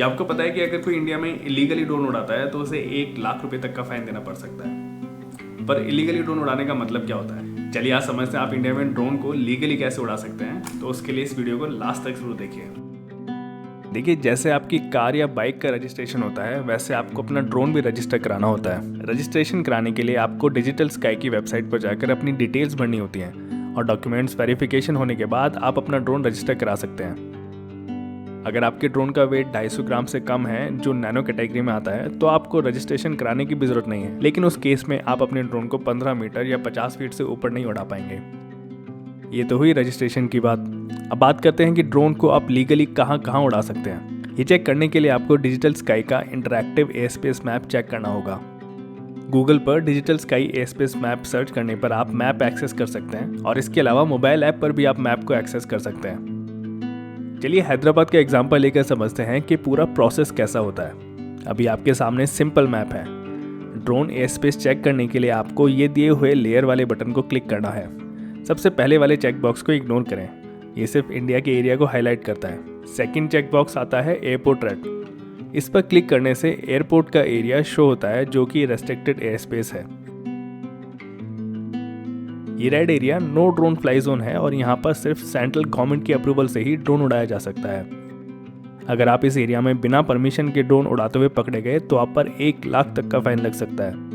क्या आपको पता है कि अगर कोई इंडिया में इलीगली ड्रोन उड़ाता है तो उसे 1 लाख रुपए तक का फाइन देना पड़ सकता है। पर इलीगली ड्रोन उड़ाने का मतलब क्या होता है, चलिए आज समझते हैं आप इंडिया में ड्रोन को लीगली कैसे उड़ा सकते हैं। तो उसके लिए इस वीडियो को लास्ट तक जरूर देखिए। देखिए, जैसे आपकी कार या बाइक का रजिस्ट्रेशन होता है वैसे आपको अपना ड्रोन भी रजिस्टर कराना होता है। रजिस्ट्रेशन कराने के लिए आपको डिजिटल स्काई की वेबसाइट पर जाकर अपनी डिटेल्स भरनी होती हैं और डॉक्यूमेंट्स वेरिफिकेशन होने के बाद आप अपना ड्रोन रजिस्टर करा सकते हैं। अगर आपके ड्रोन का वेट 250 ग्राम से कम है, जो नैनो कैटेगरी में आता है, तो आपको रजिस्ट्रेशन कराने की भी जरूरत नहीं है। लेकिन उस केस में आप अपने ड्रोन को 15 मीटर या 50 फीट से ऊपर नहीं उड़ा पाएंगे। ये तो हुई रजिस्ट्रेशन की बात। अब बात करते हैं कि ड्रोन को आप लीगली कहाँ कहाँ उड़ा सकते हैं। ये चेक करने के लिए आपको डिजिटल स्काई का interactive air space map check करना होगा। गूगल पर digital sky air space map search करने पर आप मैप एक्सेस कर सकते हैं और इसके अलावा मोबाइल ऐप पर भी आप मैप को एक्सेस कर सकते हैं। चलिए हैदराबाद का एग्जांपल लेकर समझते हैं कि पूरा प्रोसेस कैसा होता है। अभी आपके सामने सिंपल मैप है। ड्रोन एयर स्पेस चेक करने के लिए आपको ये दिए हुए लेयर वाले बटन को क्लिक करना है। सबसे पहले वाले चेक बॉक्स को इग्नोर करें, ये सिर्फ इंडिया के एरिया को हाईलाइट करता है। सेकंड चेक बॉक्स आता है एयरपोर्ट रेड। इस पर क्लिक करने से एयरपोर्ट का एरिया शो होता है जो कि रेस्ट्रिक्टेड एयर स्पेस है। ये red area no drone fly zone है और यहाँ पर सिर्फ सेंट्रल गवर्नमेंट की अप्रूवल से ही ड्रोन उड़ाया जा सकता है। अगर आप इस एरिया में बिना परमिशन के ड्रोन उड़ाते हुए पकड़े गए तो आप पर 1 लाख तक का फाइन लग सकता है।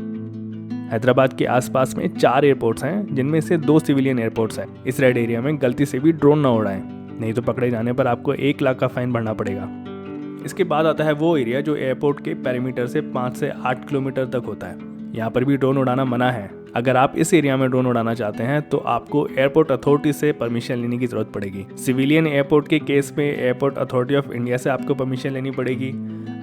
हैदराबाद के आसपास में 4 एयरपोर्ट्स हैं, जिनमें से 2 सिविलियन एयरपोर्ट्स हैं। इस रेड एरिया में गलती से भी ड्रोन ना उड़ाएं, नहीं तो पकड़े जाने पर आपको 1 लाख का फाइन भरना पड़ेगा। इसके बाद आता है वो एरिया जो एयरपोर्ट के पेरीमीटर से 5 से 8 किलोमीटर तक होता है। यहाँ पर भी ड्रोन उड़ाना मना है। अगर आप इस एरिया में ड्रोन उड़ाना चाहते हैं तो आपको एयरपोर्ट अथॉरिटी से परमिशन लेने की जरूरत पड़ेगी। सिविलियन एयरपोर्ट के केस में एयरपोर्ट अथॉरिटी ऑफ इंडिया से आपको परमिशन लेनी पड़ेगी।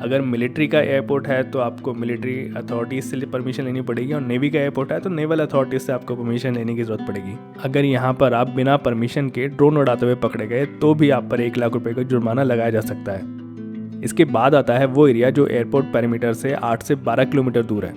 अगर मिलिट्री का एयरपोर्ट है तो आपको मिलिट्री अथॉरिटी से परमिशन लेनी पड़ेगी और नेवी का एयरपोर्ट है तो नेवल अथॉरिटी से आपको परमिशन लेने की जरूरत पड़ेगी। अगर यहाँ पर आप बिना परमिशन के ड्रोन उड़ाते हुए पकड़े गए तो भी आप पर 1 लाख रुपए का जुर्माना लगाया जा सकता है। इसके बाद आता है वो एरिया जो एयरपोर्ट पेरीमीटर से 8 से 12 किलोमीटर दूर है।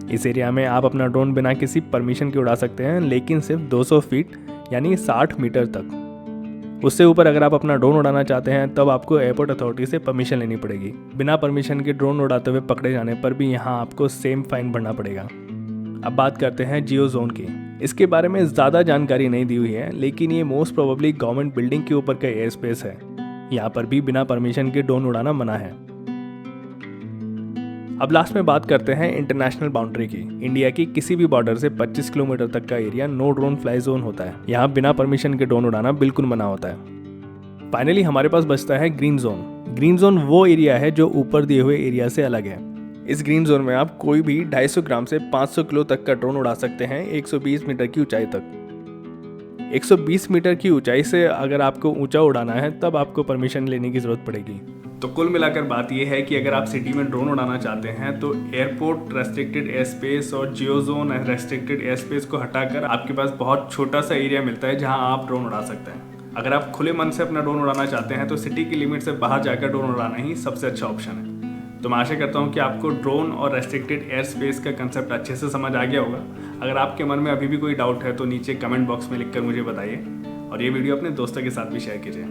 इस एरिया में आप अपना ड्रोन बिना किसी परमिशन के उड़ा सकते हैं, लेकिन सिर्फ 200 फीट यानी 60 मीटर तक। उससे ऊपर अगर आप अपना ड्रोन उड़ाना चाहते हैं तब आपको एयरपोर्ट अथॉरिटी से परमिशन लेनी पड़ेगी। बिना परमिशन के ड्रोन उड़ाते हुए पकड़े जाने पर भी यहाँ आपको सेम फाइन भरना पड़ेगा। अब बात करते हैं जियो जोन की। इसके बारे में ज़्यादा जानकारी नहीं दी हुई है, लेकिन ये मोस्ट प्रोबेबली गवर्नमेंट बिल्डिंग के ऊपर का एयर स्पेस है। यहाँ पर भी बिना परमिशन के ड्रोन उड़ाना मना है। अब लास्ट में बात करते हैं इंटरनेशनल बाउंड्री की। इंडिया की किसी भी बॉर्डर से 25 किलोमीटर तक का area no drone fly zone होता है। यहाँ बिना परमिशन के ड्रोन उड़ाना बिल्कुल मना होता है। फाइनली हमारे पास बचता है ग्रीन जोन। ग्रीन जोन वो एरिया है जो ऊपर दिए हुए एरिया से अलग है। इस ग्रीन जोन में आप कोई भी 250 ग्राम से 500 किलो तक का ड्रोन उड़ा सकते हैं 120 मीटर की ऊंचाई तक। 120 मीटर की ऊंचाई से अगर आपको ऊंचा उड़ाना है तब आपको परमिशन लेने की जरूरत पड़ेगी। तो कुल मिलाकर बात यह है कि अगर आप सिटी में ड्रोन उड़ाना चाहते हैं तो एयरपोर्ट रेस्ट्रिक्टेड एयर स्पेस और जियो जोन रेस्ट्रिक्टेड एयर स्पेस को हटाकर आपके पास बहुत छोटा सा एरिया मिलता है जहां आप ड्रोन उड़ा सकते हैं। अगर आप खुले मन से अपना ड्रोन उड़ाना चाहते हैं तो सिटी की लिमिट से बाहर जाकर ड्रोन उड़ाना ही सबसे अच्छा ऑप्शन है। तो मैं आशा करता हूँ कि आपको ड्रोन और रेस्ट्रिक्टेड एयर स्पेस का कंसेप्ट अच्छे से समझ आ गया होगा। अगर आपके मन में अभी भी कोई डाउट है तो नीचे कमेंट बॉक्स में लिखकर मुझे बताइए और ये वीडियो अपने दोस्तों के साथ भी शेयर कीजिए।